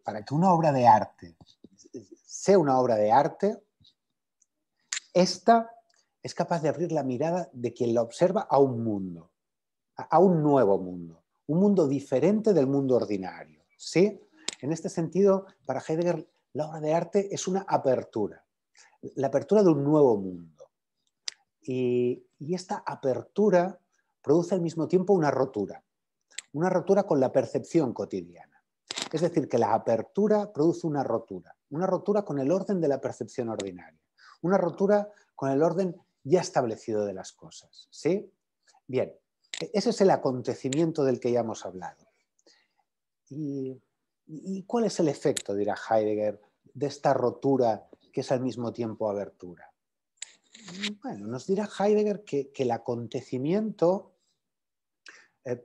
para que una obra de arte sea una obra de arte, esta es capaz de abrir la mirada de quien la observa a un mundo, a un nuevo mundo, un mundo diferente del mundo ordinario, ¿sí? En este sentido, para Heidegger, la obra de arte es una apertura, la apertura de un nuevo mundo. Y esta apertura produce al mismo tiempo una rotura con la percepción cotidiana. Es decir, que la apertura produce una rotura con el orden de la percepción ordinaria, una rotura con el orden ya establecido de las cosas, ¿sí? Bien, ese es el acontecimiento del que ya hemos hablado. ¿Y cuál es el efecto, dirá Heidegger, de esta rotura que es al mismo tiempo abertura? Bueno, nos dirá Heidegger que el acontecimiento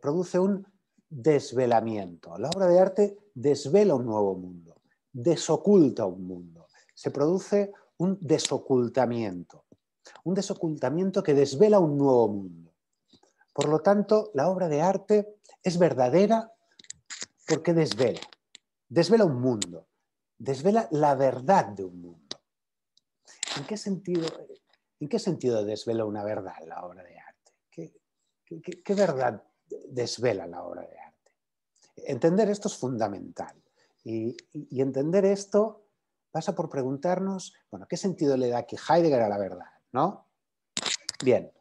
produce un desvelamiento. La obra de arte desvela un nuevo mundo, desoculta un mundo. Se produce un desocultamiento que desvela un nuevo mundo. Por lo tanto, la obra de arte es verdadera porque desvela un mundo, desvela la verdad de un mundo. ¿En qué sentido desvela una verdad la obra de arte? ¿Qué verdad desvela la obra de arte? Entender esto es fundamental. Y entender esto pasa por preguntarnos, bueno, ¿qué sentido le da aquí Heidegger a la verdad? ¿No? Bien,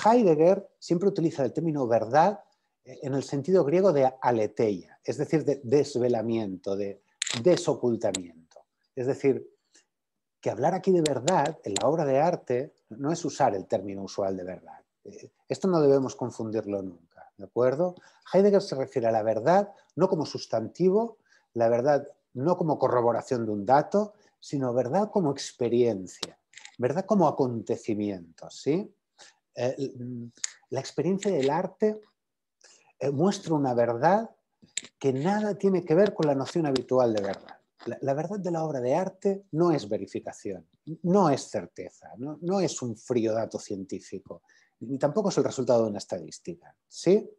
Heidegger siempre utiliza el término verdad en el sentido griego de aletheia, es decir, de desvelamiento, de desocultamiento. Es decir, que hablar aquí de verdad en la obra de arte no es usar el término usual de verdad. Esto no debemos confundirlo nunca, ¿de acuerdo? Heidegger se refiere a la verdad no como sustantivo, la verdad no como corroboración de un dato, sino verdad como experiencia, verdad como acontecimiento, ¿sí? La experiencia del arte muestra una verdad que nada tiene que ver con la noción habitual de verdad. La verdad de la obra de arte no es verificación, no es certeza, no es un frío dato científico, ni tampoco es el resultado de una estadística, ¿sí?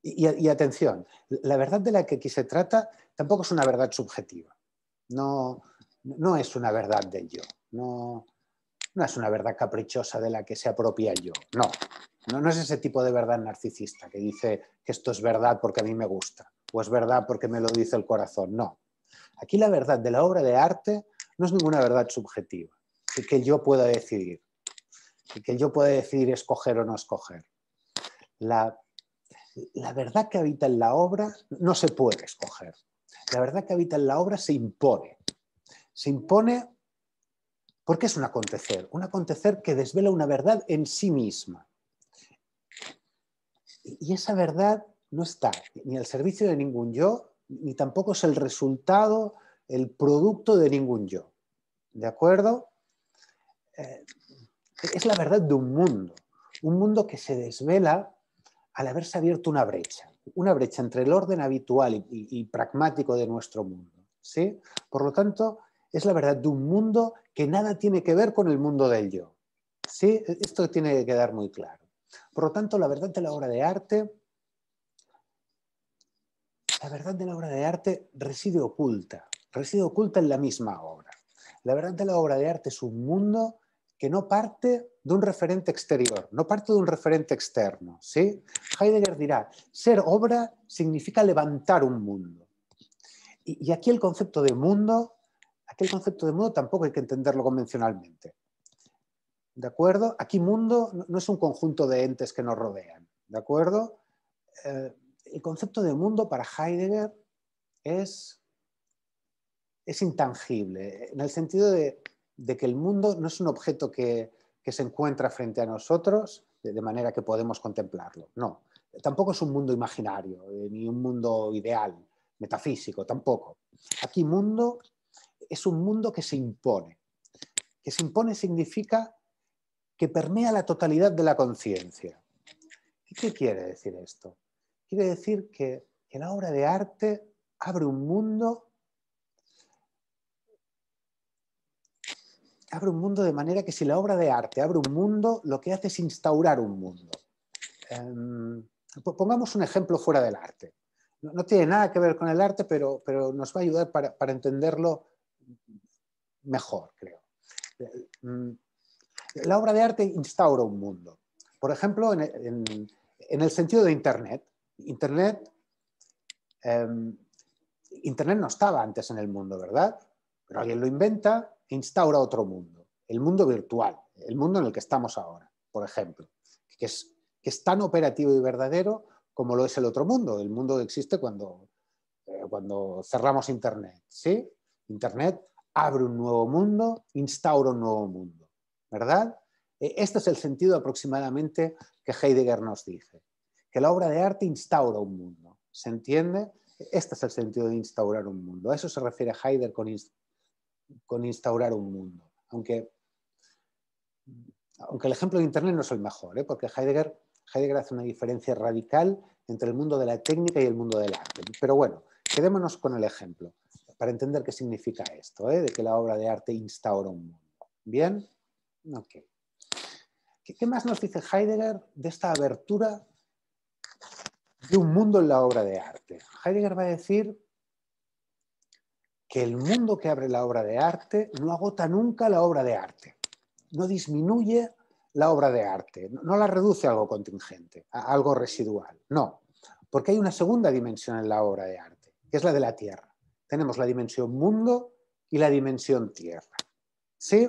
Y atención, la verdad de la que aquí se trata tampoco es una verdad subjetiva, no es una verdad del yo, no es una verdad caprichosa de la que se apropia yo, no es ese tipo de verdad narcisista que dice que esto es verdad porque a mí me gusta o es verdad porque me lo dice el corazón, no. Aquí la verdad de la obra de arte no es ninguna verdad subjetiva, que yo pueda decidir, que yo pueda decidir escoger o no escoger. La verdad que habita en la obra no se puede escoger. La verdad que habita en la obra se impone. Se impone porque es un acontecer que desvela una verdad en sí misma. Y esa verdad no está ni al servicio de ningún yo, ni tampoco es el resultado, el producto de ningún yo. ¿De acuerdo? Es la verdad de un mundo que se desvela al haberse abierto una brecha entre el orden habitual y pragmático de nuestro mundo, ¿sí? Por lo tanto, es la verdad de un mundo que nada tiene que ver con el mundo del yo, ¿sí? Esto tiene que quedar muy claro. Por lo tanto, la verdad de la obra de arte reside oculta en la misma obra. La verdad de la obra de arte es un mundo que no parte de un referente exterior, no parte de un referente externo, ¿sí? Heidegger dirá, ser obra significa levantar un mundo. Y aquí el concepto de mundo tampoco hay que entenderlo convencionalmente. ¿De acuerdo? Aquí mundo no es un conjunto de entes que nos rodean, ¿de acuerdo? El concepto de mundo para Heidegger es intangible, en el sentido de que el mundo no es un objeto que se encuentra frente a nosotros de manera que podemos contemplarlo. No, tampoco es un mundo imaginario, ni un mundo ideal, metafísico, tampoco. Aquí mundo es un mundo que se impone. Que se impone significa que permea la totalidad de la conciencia. ¿Qué quiere decir esto? Quiere decir que la obra de arte abre un mundo de manera que si la obra de arte abre un mundo, lo que hace es instaurar un mundo. Pongamos un ejemplo fuera del arte. no tiene nada que ver con el arte, pero nos va a ayudar para entenderlo mejor, creo. La obra de arte instaura un mundo. Por ejemplo, en el sentido de Internet. Internet no estaba antes en el mundo, ¿verdad? Pero alguien lo inventa e instaura otro mundo. El mundo virtual, el mundo en el que estamos ahora, por ejemplo. Que es tan operativo y verdadero como lo es el otro mundo, el mundo que existe cuando cerramos Internet. ¿Sí? Internet abre un nuevo mundo, instaura un nuevo mundo, ¿verdad? Este es el sentido aproximadamente que Heidegger nos dice, que la obra de arte instaura un mundo. ¿Se entiende? Este es el sentido de instaurar un mundo. A eso se refiere Heidegger con instaurar un mundo. Aunque el ejemplo de Internet no es el mejor, porque Heidegger hace una diferencia radical entre el mundo de la técnica y el mundo del arte. Pero bueno, quedémonos con el ejemplo para entender qué significa esto, de que la obra de arte instaura un mundo. ¿Bien? Ok. ¿Qué más nos dice Heidegger de esta abertura de un mundo en la obra de arte? Heidegger va a decir que el mundo que abre la obra de arte no agota nunca la obra de arte, no disminuye la obra de arte, no la reduce a algo contingente, a algo residual, no, porque hay una segunda dimensión en la obra de arte, que es la de la tierra. Tenemos la dimensión mundo y la dimensión tierra. ¿Sí?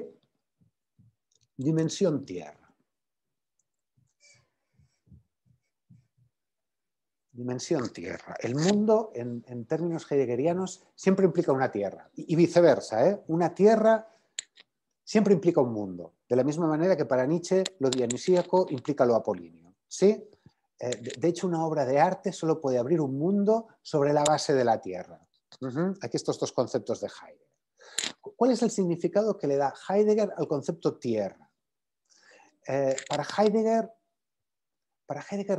Dimensión tierra. Dimensión tierra. El mundo, en términos heideggerianos, siempre implica una tierra. Y viceversa, Una tierra siempre implica un mundo. De la misma manera que para Nietzsche lo dionisíaco implica lo apolíneo. ¿Sí? De hecho, una obra de arte solo puede abrir un mundo sobre la base de la tierra. Aquí estos dos conceptos de Heidegger. ¿Cuál es el significado que le da Heidegger al concepto tierra? Para Heidegger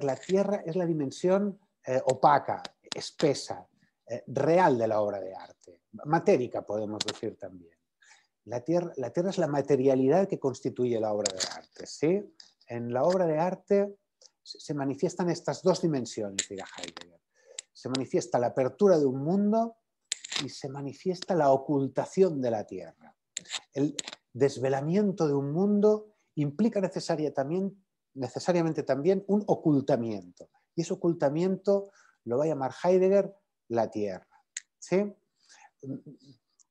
la tierra es la dimensión opaca, espesa, real de la obra de arte. Matérica, podemos decir también. La tierra es la materialidad que constituye la obra de arte. ¿Sí? En la obra de arte se manifiestan estas dos dimensiones, dirá Heidegger. Se manifiesta la apertura de un mundo y se manifiesta la ocultación de la tierra. El desvelamiento de un mundo implica necesariamente también un ocultamiento. Y ese ocultamiento lo va a llamar Heidegger la tierra. ¿Sí?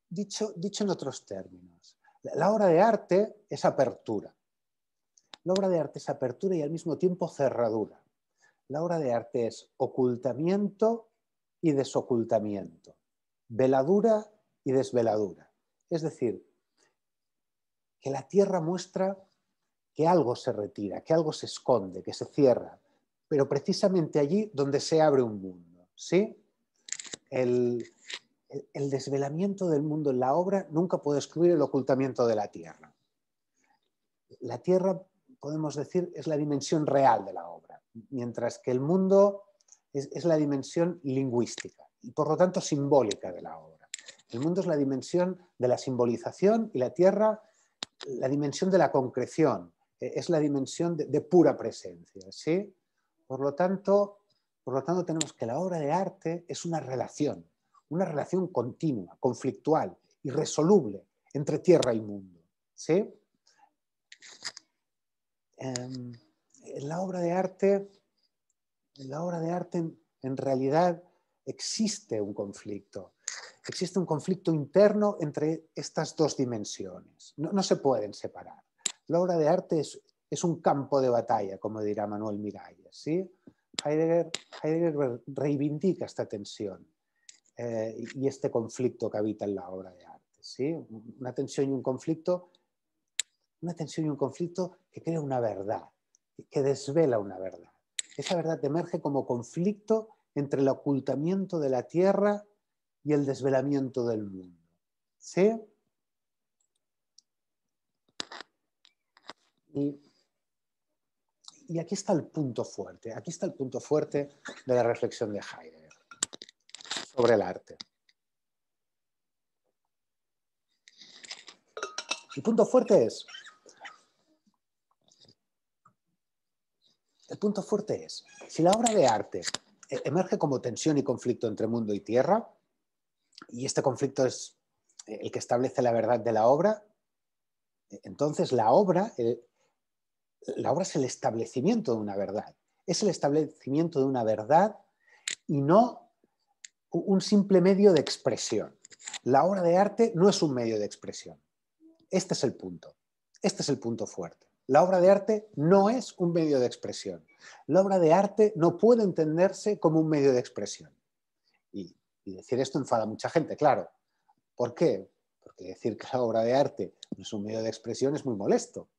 Dicho en otros términos, la obra de arte es apertura. La obra de arte es apertura y al mismo tiempo cerradura. La obra de arte es ocultamiento y desocultamiento, veladura y desveladura. Es decir, que la tierra muestra que algo se retira, que algo se esconde, que se cierra, pero precisamente allí donde se abre un mundo. ¿Sí? El desvelamiento del mundo en la obra nunca puede excluir el ocultamiento de la tierra. La tierra, podemos decir, es la dimensión real de la obra, mientras que el mundo es la dimensión lingüística y por lo tanto simbólica de la obra. El mundo es la dimensión de la simbolización y la tierra la dimensión de la concreción, es la dimensión de pura presencia. ¿Sí? Por lo tanto, tenemos que la obra de arte es una relación continua, conflictual, irresoluble entre tierra y mundo. ¿Sí? En la obra de arte en realidad existe un conflicto. Existe un conflicto interno entre estas dos dimensiones. No se pueden separar. La obra de arte es un campo de batalla, como dirá Manuel Miralles. ¿Sí? Heidegger reivindica esta tensión y este conflicto que habita en la obra de arte. ¿Sí? Una tensión y un conflicto que crea una verdad, que desvela una verdad. Esa verdad emerge como conflicto entre el ocultamiento de la tierra y el desvelamiento del mundo. ¿Sí? Y aquí está el punto fuerte, de la reflexión de Heidegger sobre el arte. El punto fuerte es, si la obra de arte emerge como tensión y conflicto entre mundo y tierra, y este conflicto es el que establece la verdad de la obra. Entonces la obra es el establecimiento de una verdad, es el establecimiento de una verdad y no un simple medio de expresión. La obra de arte no es un medio de expresión. Este es el punto. Este es el punto fuerte. La obra de arte no es un medio de expresión. La obra de arte no puede entenderse como un medio de expresión. Y decir esto enfada a mucha gente, claro. ¿Por qué? Porque decir que la obra de arte no es un medio de expresión es muy molesto.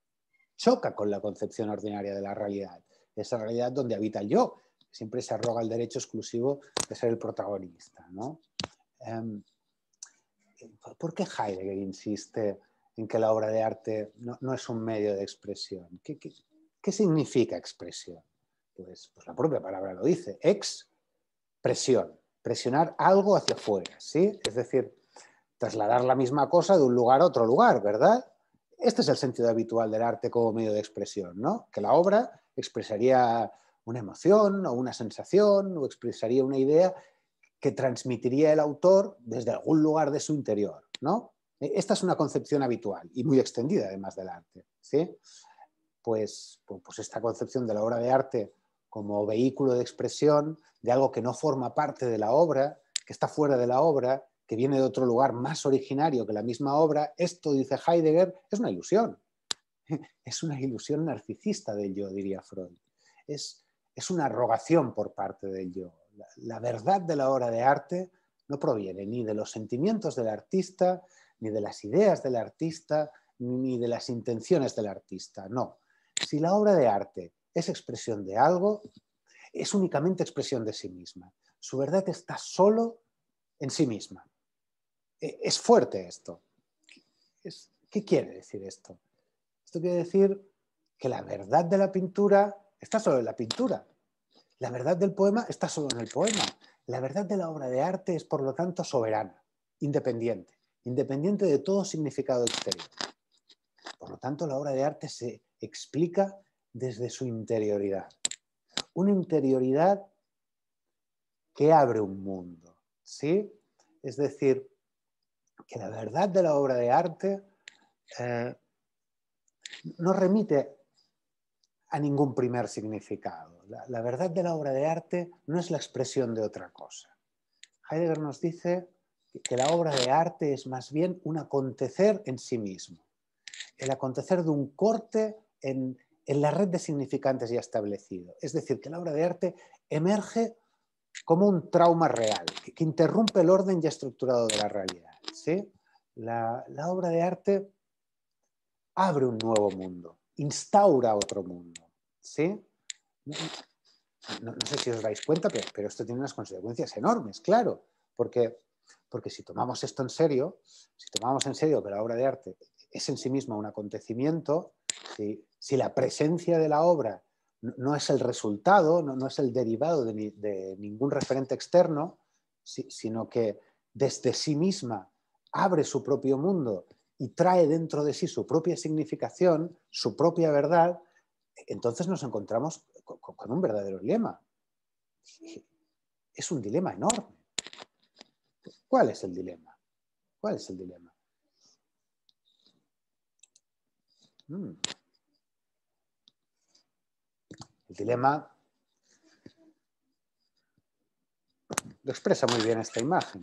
Choca con la concepción ordinaria de la realidad. Esa realidad donde habita el yo. Siempre se arroga el derecho exclusivo de ser el protagonista, ¿no? ¿Por qué Heidegger insiste en que la obra de arte no es un medio de expresión? ¿Qué significa expresión? Pues la propia palabra lo dice, expresión, presionar algo hacia afuera, ¿sí? Es decir, trasladar la misma cosa de un lugar a otro lugar, ¿verdad? Este es el sentido habitual del arte como medio de expresión, ¿no? Que la obra expresaría una emoción o una sensación o expresaría una idea que transmitiría el autor desde algún lugar de su interior, ¿no? Esta es una concepción habitual y muy extendida además del arte, ¿sí? Pues esta concepción de la obra de arte como vehículo de expresión de algo que no forma parte de la obra, que está fuera de la obra, que viene de otro lugar más originario que la misma obra, esto, dice Heidegger, es una ilusión. Es una ilusión narcisista del yo, diría Freud. Es una arrogación por parte del yo. La verdad de la obra de arte no proviene ni de los sentimientos del artista, ni de las ideas del artista, ni de las intenciones del artista. No. Si la obra de arte es expresión de algo, es únicamente expresión de sí misma. Su verdad está solo en sí misma. Es fuerte esto. ¿Qué quiere decir esto? Esto quiere decir que la verdad de la pintura está solo en la pintura. La verdad del poema está solo en el poema. La verdad de la obra de arte es, por lo tanto, soberana, independiente, independiente de todo significado exterior. Por lo tanto, la obra de arte se explica desde su interioridad. Una interioridad que abre un mundo, ¿sí? Es decir, que la verdad de la obra de arte no remite a ningún primer significado. La verdad de la obra de arte no es la expresión de otra cosa. Heidegger nos dice que la obra de arte es más bien un acontecer en sí mismo, el acontecer de un corte en la red de significantes ya establecido. Es decir, que la obra de arte emerge como un trauma real, que interrumpe el orden ya estructurado de la realidad, ¿sí? La obra de arte abre un nuevo mundo, instaura otro mundo, ¿sí? No sé si os dais cuenta, pero esto tiene unas consecuencias enormes, claro, porque si tomamos esto en serio, si tomamos en serio que la obra de arte es en sí misma un acontecimiento, si la presencia de la obra no es el resultado, no es el derivado de ningún referente externo, sino que desde sí misma abre su propio mundo y trae dentro de sí su propia significación, su propia verdad, entonces nos encontramos con un verdadero dilema. Es un dilema enorme. ¿Cuál es el dilema? ¿Cuál es el dilema? El dilema lo expresa muy bien esta imagen.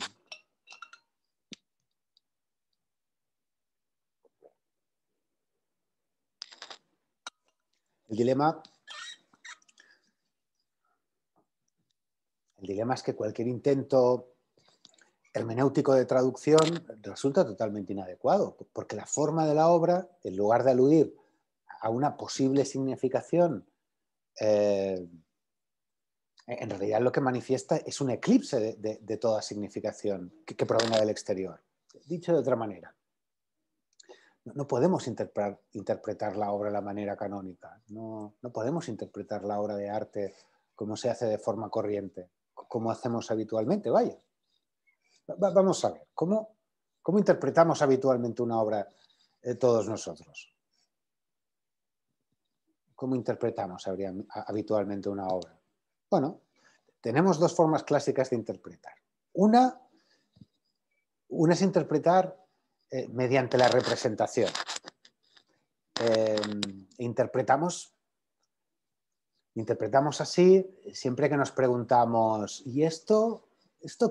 El dilema es que cualquier intento hermenéutico de traducción resulta totalmente inadecuado, porque la forma de la obra, en lugar de aludir a una posible significación, en realidad lo que manifiesta es un eclipse de toda significación que provenga del exterior. Dicho de otra manera, no podemos interpretar la obra de la manera canónica, no podemos interpretar la obra de arte como se hace de forma corriente, como hacemos habitualmente, vaya. Vamos a ver, ¿cómo interpretamos habitualmente una obra todos nosotros? ¿Cómo interpretamos habitualmente una obra? Bueno, tenemos dos formas clásicas de interpretar. Una es interpretar mediante la representación. Interpretamos así siempre que nos preguntamos, ¿y esto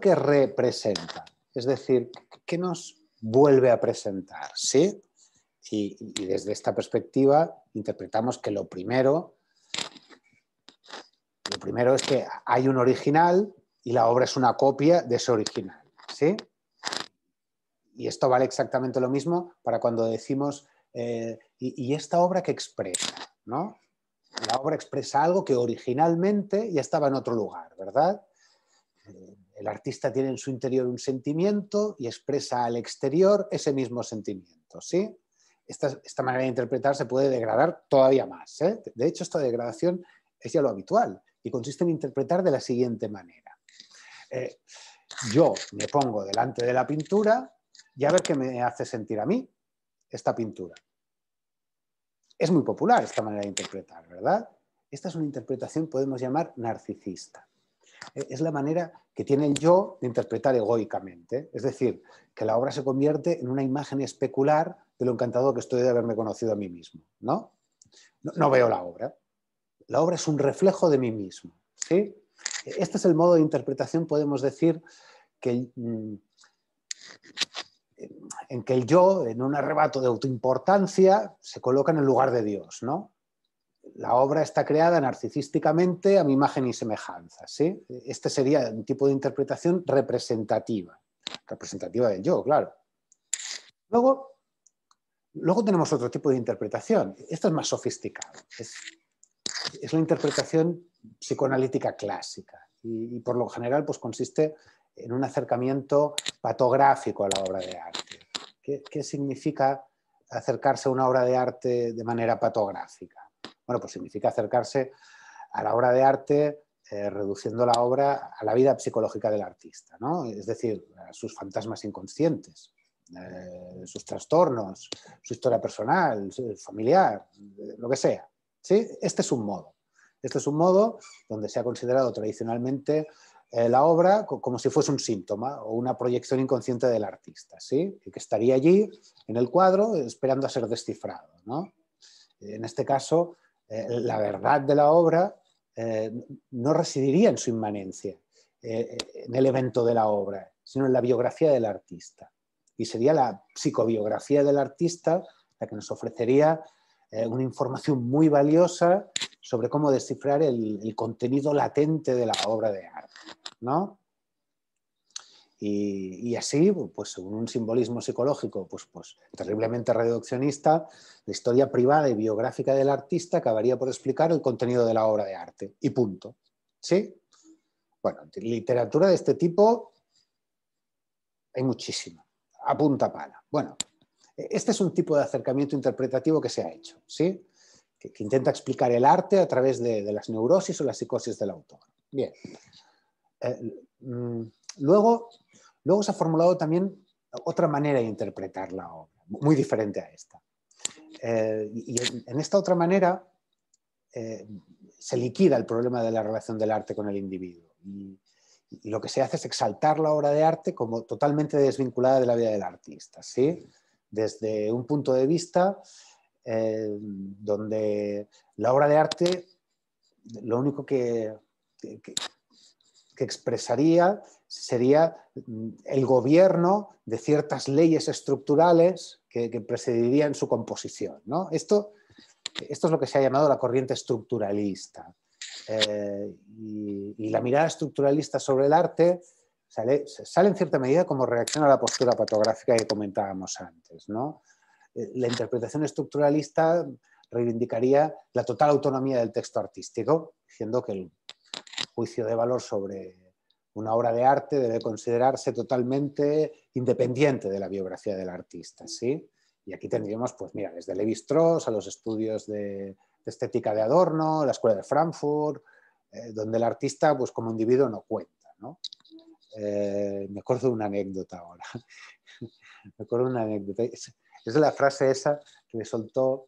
qué representa? Es decir, ¿qué nos vuelve a presentar? ¿Sí? Y desde esta perspectiva interpretamos que lo primero es que hay un original y la obra es una copia de ese original. ¿Sí? Y esto vale exactamente lo mismo para cuando decimos, ¿y esta obra qué expresa? ¿No? La obra expresa algo que originalmente ya estaba en otro lugar, ¿verdad? El artista tiene en su interior un sentimiento y expresa al exterior ese mismo sentimiento, ¿sí? Esta manera de interpretar se puede degradar todavía más, ¿eh? De hecho, esta degradación es ya lo habitual y consiste en interpretar de la siguiente manera. Yo me pongo delante de la pintura y a ver qué me hace sentir a mí esta pintura. Es muy popular esta manera de interpretar, ¿verdad? Esta es una interpretación, podemos llamar, narcisista. Es la manera que tiene el yo de interpretar egoicamente. Es decir, que la obra se convierte en una imagen especular de lo encantado que estoy de haberme conocido a mí mismo, ¿no? No veo la obra. La obra es un reflejo de mí mismo, ¿sí? Este es el modo de interpretación, podemos decir, en que el yo, en un arrebato de autoimportancia, se coloca en el lugar de Dios, ¿no? La obra está creada narcisísticamente a mi imagen y semejanza, ¿sí? Este sería un tipo de interpretación representativa del yo, claro. Luego tenemos otro tipo de interpretación. Esto es más sofisticado. Es la interpretación psicoanalítica clásica y por lo general pues, consiste en un acercamiento patográfico a la obra de arte. ¿Qué significa acercarse a una obra de arte de manera patográfica? Bueno, pues significa acercarse a la obra de arte reduciendo la obra a la vida psicológica del artista, ¿no? Es decir, a sus fantasmas inconscientes, sus trastornos, su historia personal, familiar, lo que sea. ¿Sí? Este es un modo. Este es un modo donde se ha considerado tradicionalmente la obra como si fuese un síntoma o una proyección inconsciente del artista, ¿sí? Y que estaría allí en el cuadro esperando a ser descifrado, ¿no? En este caso, la verdad de la obra no residiría en su inmanencia, en el evento de la obra, sino en la biografía del artista. Y sería la psicobiografía del artista la que nos ofrecería una información muy valiosa sobre cómo descifrar el contenido latente de la obra de arte, ¿no? Y así, pues según un simbolismo psicológico pues terriblemente reduccionista, la historia privada y biográfica del artista acabaría por explicar el contenido de la obra de arte. Y punto. ¿Sí? Bueno, literatura de este tipo hay muchísima, a punta pala. Bueno, este es un tipo de acercamiento interpretativo que se ha hecho, ¿sí? Que intenta explicar el arte a través de las neurosis o la psicosis del autor. Bien. Luego se ha formulado también otra manera de interpretar la obra, muy diferente a esta. Y en esta otra manera se liquida el problema de la relación del arte con el individuo. Y lo que se hace es exaltar la obra de arte como totalmente desvinculada de la vida del artista, ¿sí? Desde un punto de vista donde la obra de arte lo único que expresaría sería el gobierno de ciertas leyes estructurales que precedirían su composición, ¿no? Esto es lo que se ha llamado la corriente estructuralista. Y la mirada estructuralista sobre el arte sale en cierta medida como reacción a la postura patográfica que comentábamos antes, ¿no? La interpretación estructuralista reivindicaría la total autonomía del texto artístico, diciendo que el juicio de valor sobre una obra de arte debe considerarse totalmente independiente de la biografía del artista, ¿sí? Y aquí tendríamos, pues mira, desde Lévi-Strauss a los estudios de estética de Adorno, la Escuela de Frankfurt, donde el artista, pues como individuo no cuenta, ¿no? Me acuerdo de una anécdota ahora. Es la frase esa que le soltó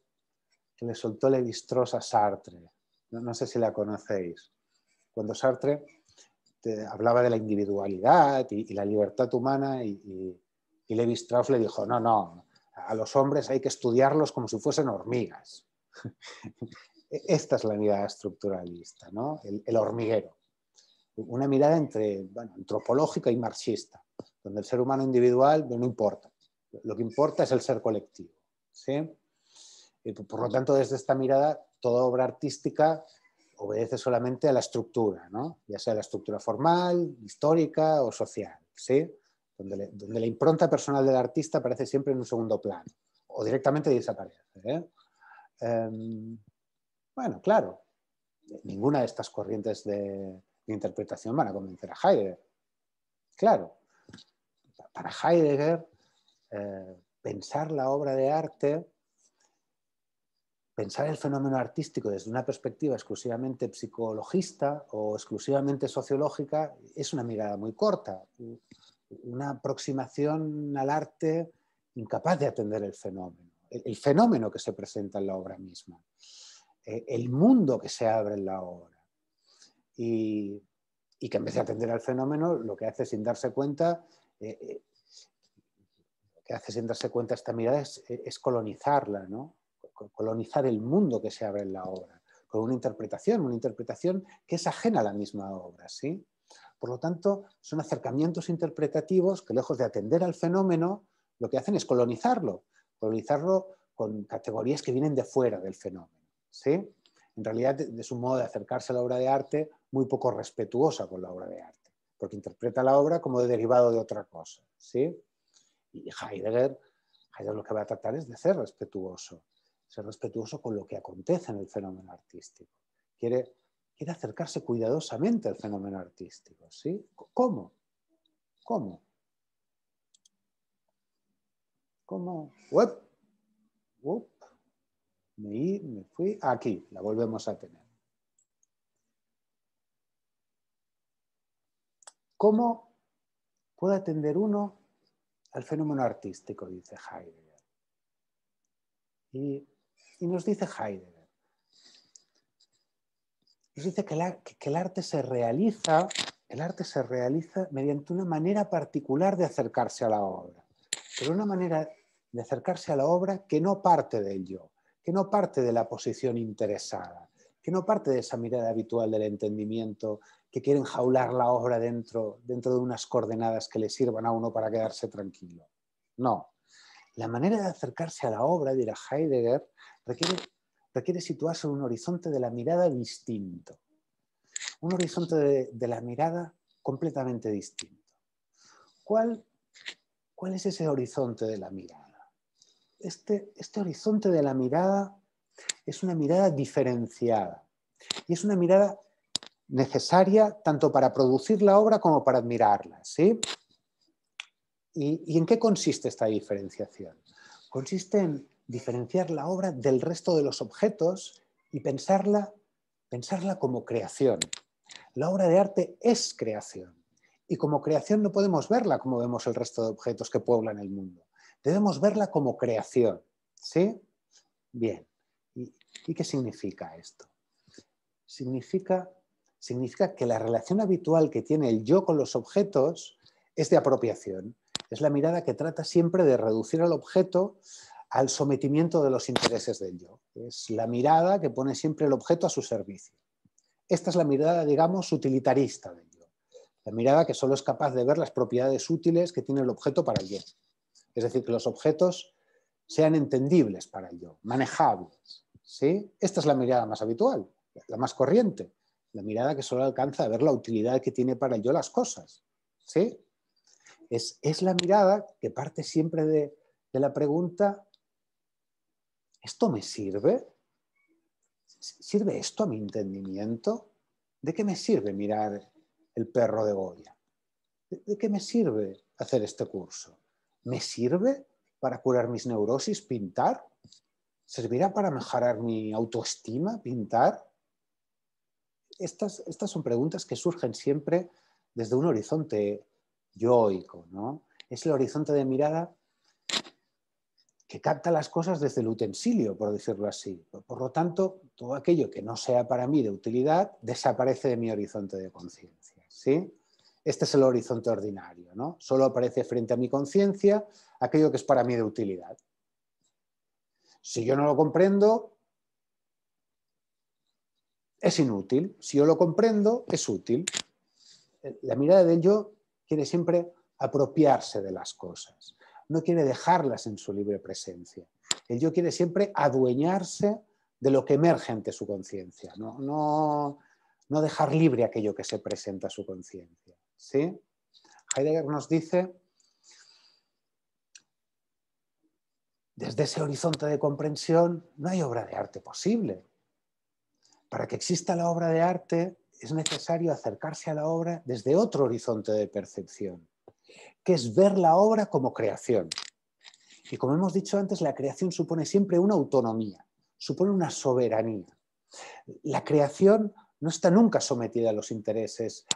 Lévi-Strauss a Sartre. No sé si la conocéis. Cuando Sartre hablaba de la individualidad y la libertad humana y Levi Strauss le dijo, no, a los hombres hay que estudiarlos como si fuesen hormigas. Esta es la mirada estructuralista, ¿no? El hormiguero. Una mirada antropológica y marxista, donde el ser humano individual no importa. Lo que importa es el ser colectivo, ¿sí? Y por lo tanto, desde esta mirada, toda obra artística obedece solamente a la estructura, ¿no? Ya sea la estructura formal, histórica o social, ¿sí? Donde la impronta personal del artista aparece siempre en un segundo plano o directamente desaparece, ¿eh? Bueno, claro, ninguna de estas corrientes de interpretación van a convencer a Heidegger. Claro, para Heidegger, pensar la obra de arte, pensar el fenómeno artístico desde una perspectiva exclusivamente psicologista o exclusivamente sociológica es una mirada muy corta, una aproximación al arte incapaz de atender el fenómeno que se presenta en la obra misma, el mundo que se abre en la obra. Y que en vez de atender al fenómeno, lo que hace sin darse cuenta, esta mirada es colonizarla, ¿no? Colonizar el mundo que se abre en la obra, con una interpretación que es ajena a la misma obra, ¿sí? Por lo tanto, son acercamientos interpretativos que, lejos de atender al fenómeno, lo que hacen es colonizarlo con categorías que vienen de fuera del fenómeno, ¿sí? En realidad es un modo de acercarse a la obra de arte muy poco respetuosa con la obra de arte, porque interpreta la obra como derivado de otra cosa, ¿sí? Y Heidegger lo que va a tratar es de ser respetuoso con lo que acontece en el fenómeno artístico. Quiere acercarse cuidadosamente al fenómeno artístico, ¿sí? ¿Cómo? Me fui aquí, la volvemos a tener. ¿Cómo puede atender uno al fenómeno artístico? Dice Heidegger. Y nos dice Heidegger. Nos dice que el arte se realiza mediante una manera particular de acercarse a la obra. Pero una manera de acercarse a la obra que no parte del yo, que no parte de la posición interesada, que no parte de esa mirada habitual del entendimiento, que quiere enjaular la obra dentro de unas coordenadas que le sirvan a uno para quedarse tranquilo. No. La manera de acercarse a la obra, dirá Heidegger, requiere situarse en un horizonte de la mirada distinto. Un horizonte de la mirada completamente distinto. ¿Cuál es ese horizonte de la mirada? Este horizonte de la mirada es una mirada diferenciada y es una mirada necesaria tanto para producir la obra como para admirarla, ¿sí? ¿Y en qué consiste esta diferenciación? Consiste en diferenciar la obra del resto de los objetos y pensarla como creación. La obra de arte es creación. Y como creación no podemos verla como vemos el resto de objetos que pueblan el mundo. Debemos verla como creación. ¿Sí? Bien. ¿Y qué significa esto? Significa que la relación habitual que tiene el yo con los objetos es de apropiación. Es la mirada que trata siempre de reducir al objeto al sometimiento de los intereses del yo. Es la mirada que pone siempre el objeto a su servicio. Esta es la mirada, digamos, utilitarista del yo. La mirada que solo es capaz de ver las propiedades útiles que tiene el objeto para el yo. Es decir, que los objetos sean entendibles para el yo, manejables. ¿Sí? Esta es la mirada más habitual, la más corriente. La mirada que solo alcanza a ver la utilidad que tiene para el yo las cosas. ¿Sí? Es la mirada que parte siempre de la pregunta, ¿esto me sirve? ¿Sirve esto a mi entendimiento? ¿De qué me sirve mirar El perro de Goya? ¿De qué me sirve hacer este curso? ¿Me sirve para curar mis neurosis pintar? ¿Servirá para mejorar mi autoestima pintar? Estas son preguntas que surgen siempre desde un horizonte yoico, ¿no? Es el horizonte de mirada que capta las cosas desde el utensilio, por decirlo así. Por lo tanto, todo aquello que no sea para mí de utilidad desaparece de mi horizonte de conciencia. ¿sí? Este es el horizonte ordinario, ¿no? Solo aparece frente a mi conciencia aquello que es para mí de utilidad. Si yo no lo comprendo, es inútil. Si yo lo comprendo, es útil. La mirada del yo quiere siempre apropiarse de las cosas, no quiere dejarlas en su libre presencia. El yo quiere siempre adueñarse de lo que emerge ante su conciencia, no dejar libre aquello que se presenta a su conciencia, ¿sí? Heidegger nos dice, desde ese horizonte de comprensión no hay obra de arte posible. Para que exista la obra de arte es necesario acercarse a la obra desde otro horizonte de percepción, que es ver la obra como creación. Y como hemos dicho antes, la creación supone siempre una autonomía, supone una soberanía. La creación no está nunca sometida a los intereses,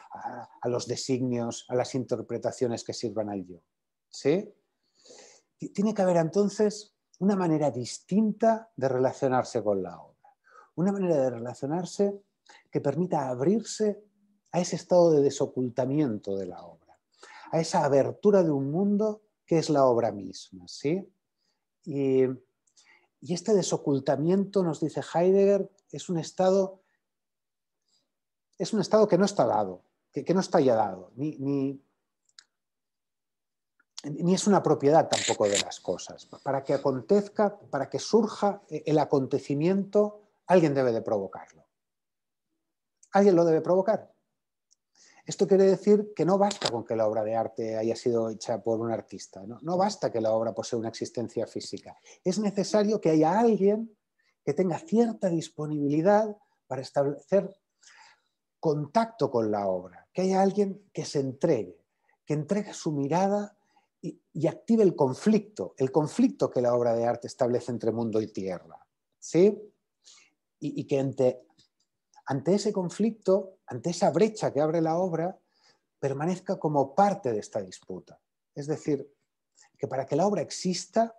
a los designios, a las interpretaciones que sirvan al yo, ¿sí? Tiene que haber entonces una manera distinta de relacionarse con la obra, una manera de relacionarse que permita abrirse a ese estado de desocultamiento de la obra, a esa abertura de un mundo que es la obra misma, ¿sí? Y este desocultamiento, nos dice Heidegger, es un estado que no está dado, que no está ya dado, ni es una propiedad tampoco de las cosas. Para que acontezca, para que surja el acontecimiento, alguien debe de provocarlo. Alguien lo debe provocar. Esto quiere decir que no basta con que la obra de arte haya sido hecha por un artista, no basta que la obra posea una existencia física. Es necesario que haya alguien que tenga cierta disponibilidad para establecer contacto con la obra, que haya alguien que se entregue, que entregue su mirada y active el conflicto que la obra de arte establece entre mundo y tierra, ¿sí? Y que ante ese conflicto, ante esa brecha que abre la obra, permanezca como parte de esta disputa. Es decir, que para que la obra exista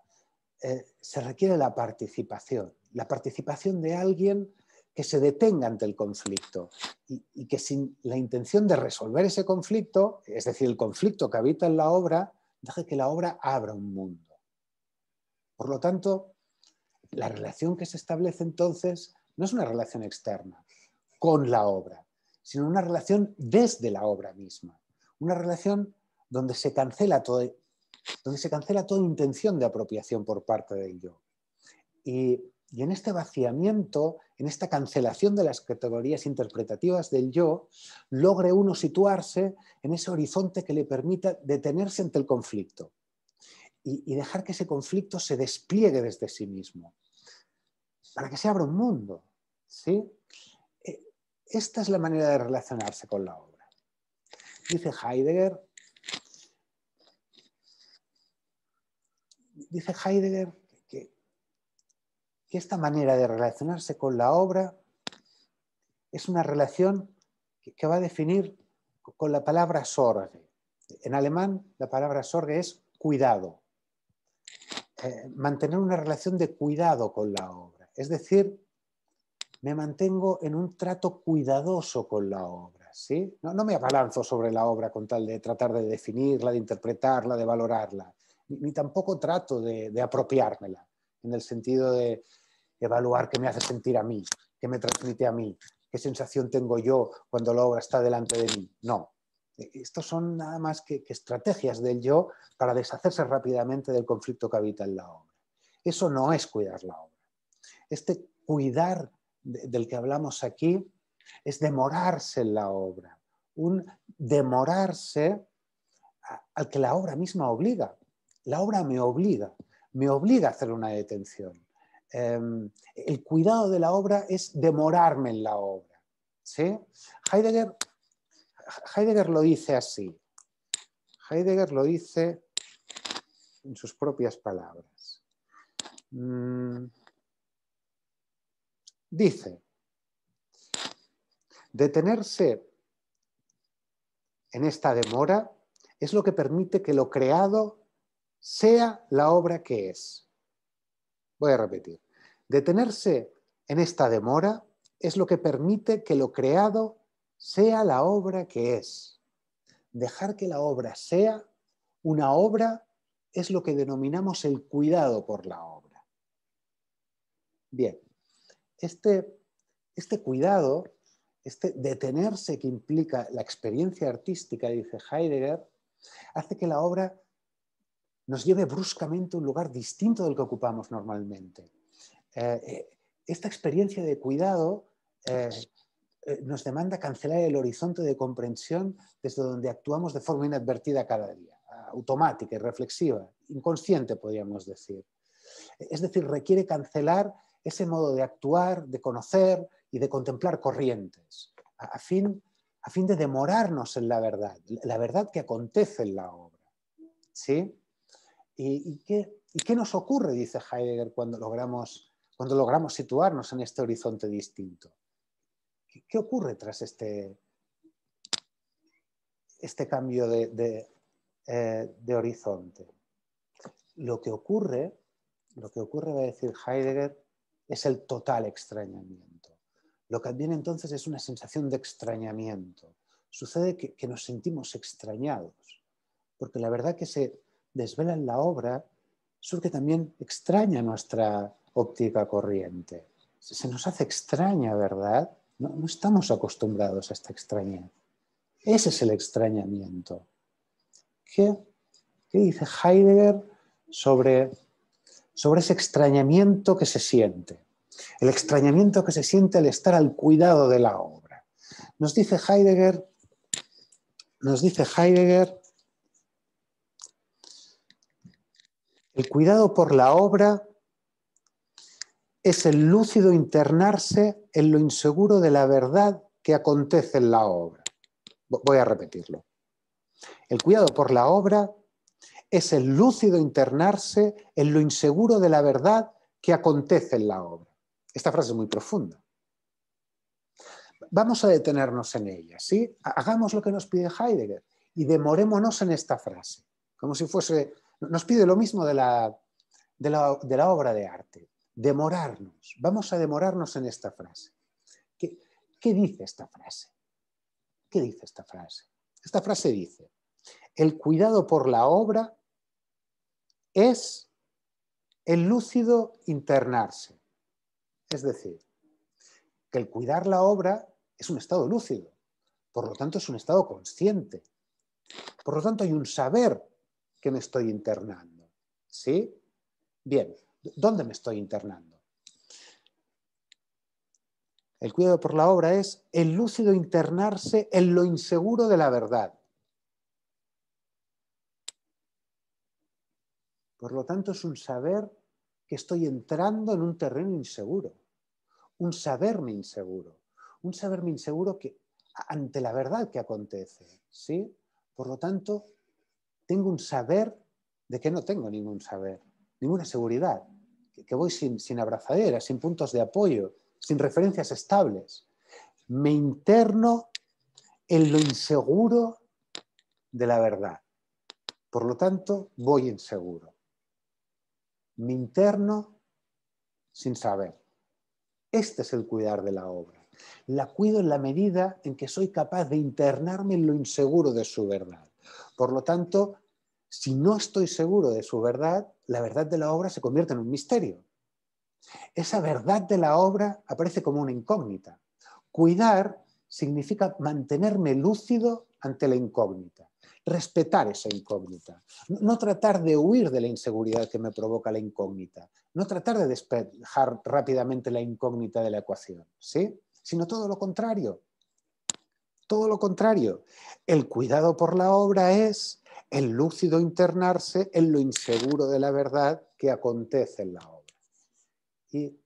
se requiere la participación de alguien que se detenga ante el conflicto y que sin la intención de resolver ese conflicto, es decir, el conflicto que habita en la obra, deje que la obra abra un mundo. Por lo tanto, la relación que se establece entonces no es una relación externa con la obra, sino una relación desde la obra misma, una relación donde se cancela toda intención de apropiación por parte del yo. Y en este vaciamiento, en esta cancelación de las categorías interpretativas del yo, logre uno situarse en ese horizonte que le permita detenerse ante el conflicto y dejar que ese conflicto se despliegue desde sí mismo, para que se abra un mundo, ¿sí? Esta es la manera de relacionarse con la obra. Dice Heidegger que esta manera de relacionarse con la obra es una relación que va a definir con la palabra Sorge. En alemán la palabra Sorge es cuidado. Mantener una relación de cuidado con la obra. Es decir, me mantengo en un trato cuidadoso con la obra, ¿sí? No me abalanzo sobre la obra con tal de tratar de definirla, de interpretarla, de valorarla, ni tampoco trato de apropiármela, en el sentido de evaluar qué me hace sentir a mí, qué me transmite a mí, qué sensación tengo yo cuando la obra está delante de mí. No. Estos son nada más que estrategias del yo para deshacerse rápidamente del conflicto que habita en la obra. Eso no es cuidar la obra. Este cuidar del que hablamos aquí es demorarse en la obra, un demorarse al que la obra misma obliga. La obra me obliga a hacer una detención. El cuidado de la obra es demorarme en la obra, ¿sí? Heidegger lo dice así. Heidegger lo dice en sus propias palabras. Dice, detenerse en esta demora es lo que permite que lo creado sea la obra que es. Voy a repetir. Detenerse en esta demora es lo que permite que lo creado sea la obra que es. Dejar que la obra sea una obra es lo que denominamos el cuidado por la obra. Bien, este cuidado, este detenerse que implica la experiencia artística, dice Heidegger, hace que la obra nos lleve bruscamente a un lugar distinto del que ocupamos normalmente. Esta experiencia de cuidado nos demanda cancelar el horizonte de comprensión desde donde actuamos de forma inadvertida cada día, automática y reflexiva, inconsciente podríamos decir. Es decir, requiere cancelar ese modo de actuar, de conocer y de contemplar corrientes, a fin de demorarnos en la verdad que acontece en la obra. ¿Sí? ¿Y qué nos ocurre, dice Heidegger, cuando logramos situarnos en este horizonte distinto? ¿Qué ocurre tras este cambio de horizonte? Lo que ocurre, va a decir Heidegger, es el total extrañamiento. Lo que viene entonces es una sensación de extrañamiento. Sucede que nos sentimos extrañados, porque la verdad que se desvela en la obra surge también extraña nuestra óptica corriente. Se nos hace extraña, ¿verdad? No estamos acostumbrados a esta extrañeza. Ese es el extrañamiento. ¿Qué dice Heidegger sobre ese extrañamiento que se siente? El extrañamiento que se siente al estar al cuidado de la obra. Nos dice Heidegger, el cuidado por la obra es el lúcido internarse en lo inseguro de la verdad que acontece en la obra. Voy a repetirlo. El cuidado por la obra es el lúcido internarse en lo inseguro de la verdad que acontece en la obra. Esta frase es muy profunda. Vamos a detenernos en ella, ¿sí? Hagamos lo que nos pide Heidegger y demorémonos en esta frase, como si fuese... Nos pide lo mismo de la obra de arte, demorarnos. Vamos a demorarnos en esta frase. ¿Qué dice esta frase? ¿Qué dice esta frase? Esta frase dice: el cuidado por la obra es el lúcido internarse. Es decir, que el cuidar la obra es un estado lúcido, por lo tanto es un estado consciente. Por lo tanto hay un saber que me estoy internando. ¿Sí? Bien, ¿dónde me estoy internando? El cuidado por la obra es el lúcido internarse en lo inseguro de la verdad. Por lo tanto, es un saber que estoy entrando en un terreno inseguro. Un saberme inseguro. Un saberme inseguro que, ante la verdad que acontece. ¿Sí? Por lo tanto, tengo un saber de que no tengo ningún saber, ninguna seguridad. Que voy sin abrazaderas, sin puntos de apoyo, sin referencias estables. Me interno en lo inseguro de la verdad. Por lo tanto, voy inseguro. Me interno sin saber. Este es el cuidar de la obra. La cuido en la medida en que soy capaz de internarme en lo inseguro de su verdad. Por lo tanto, si no estoy seguro de su verdad, la verdad de la obra se convierte en un misterio. Esa verdad de la obra aparece como una incógnita. Cuidar significa mantenerme lúcido ante la incógnita, respetar esa incógnita, no tratar de huir de la inseguridad que me provoca la incógnita, no tratar de despejar rápidamente la incógnita de la ecuación, ¿sí? Sino todo lo contrario. Todo lo contrario. El cuidado por la obra es el lúcido internarse en lo inseguro de la verdad que acontece en la obra. Y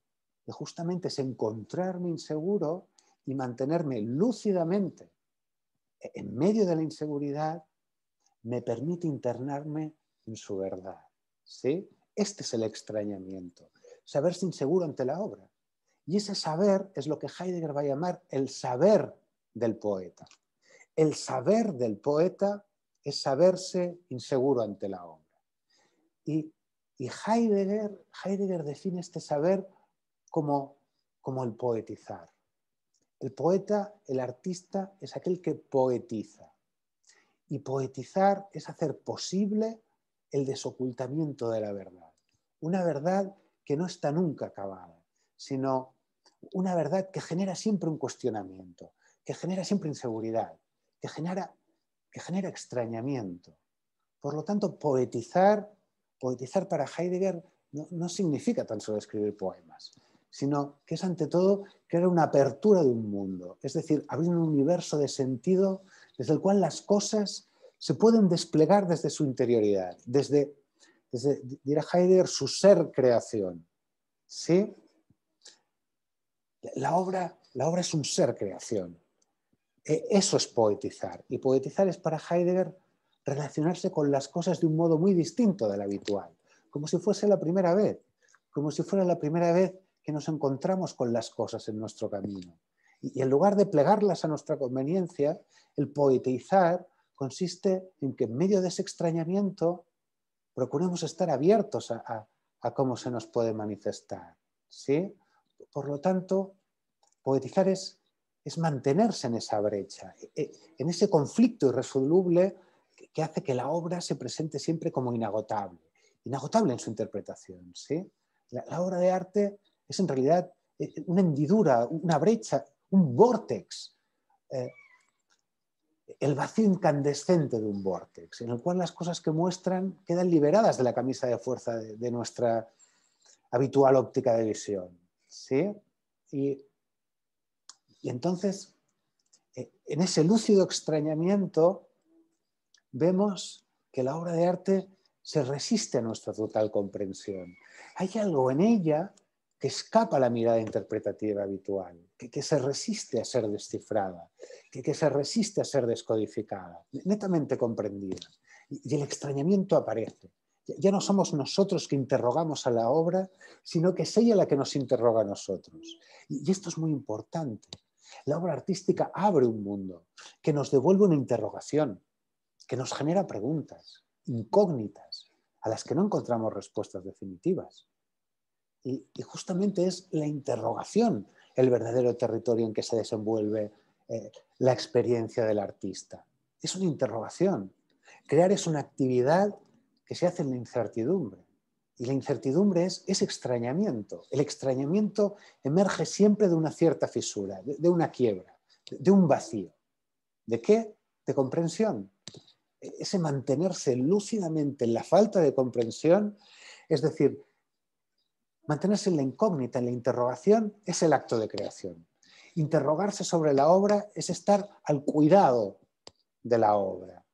justamente es encontrarme inseguro y mantenerme lúcidamente en medio de la inseguridad me permite internarme en su verdad. ¿Sí? Este es el extrañamiento, saberse inseguro ante la obra. Y ese saber es lo que Heidegger va a llamar el saber del poeta. El saber del poeta es saberse inseguro ante la obra. Y Heidegger define este saber como el poetizar. El poeta, el artista, es aquel que poetiza. Y poetizar es hacer posible el desocultamiento de la verdad. Una verdad que no está nunca acabada, sino una verdad que genera siempre un cuestionamiento, que genera siempre inseguridad, que genera extrañamiento. Por lo tanto, poetizar para Heidegger no significa tan solo escribir poemas, sino que es ante todo crear una apertura de un mundo, es decir, abrir un universo de sentido desde el cual las cosas se pueden desplegar desde su interioridad, desde dirá Heidegger, su ser creación. ¿Sí? La obra es un ser creación. Eso es poetizar. Y poetizar es para Heidegger relacionarse con las cosas de un modo muy distinto del habitual, como si fuese la primera vez, como si fuera la primera vez que nos encontramos con las cosas en nuestro camino. Y en lugar de plegarlas a nuestra conveniencia, el poetizar consiste en que en medio de ese extrañamiento procuremos estar abiertos a cómo se nos puede manifestar. ¿Sí? Por lo tanto, poetizar es mantenerse en esa brecha, en ese conflicto irresoluble que hace que la obra se presente siempre como inagotable en su interpretación. ¿Sí? La obra de arte es en realidad una hendidura, una brecha, un vórtex, el vacío incandescente de un vórtex, en el cual las cosas que muestran quedan liberadas de la camisa de fuerza de nuestra habitual óptica de visión. ¿Sí? Y entonces, en ese lúcido extrañamiento, vemos que la obra de arte se resiste a nuestra total comprensión. Hay algo en ella que escapa a la mirada interpretativa habitual, que se resiste a ser descifrada, que se resiste a ser descodificada, netamente comprendida. Y el extrañamiento aparece. Ya no somos nosotros que interrogamos a la obra, sino que es ella la que nos interroga a nosotros. Y esto es muy importante. La obra artística abre un mundo que nos devuelve una interrogación, que nos genera preguntas, incógnitas, a las que no encontramos respuestas definitivas. Y justamente es la interrogación el verdadero territorio en que se desenvuelve la experiencia del artista. Es una interrogación. Crear es una actividad que se hace en la incertidumbre. Y la incertidumbre es extrañamiento. El extrañamiento emerge siempre de una cierta fisura, de una quiebra, de un vacío. ¿De qué? De comprensión. Ese mantenerse lúcidamente en la falta de comprensión, es decir, mantenerse en la incógnita, en la interrogación, es el acto de creación. Interrogarse sobre la obra es estar al cuidado de la obra.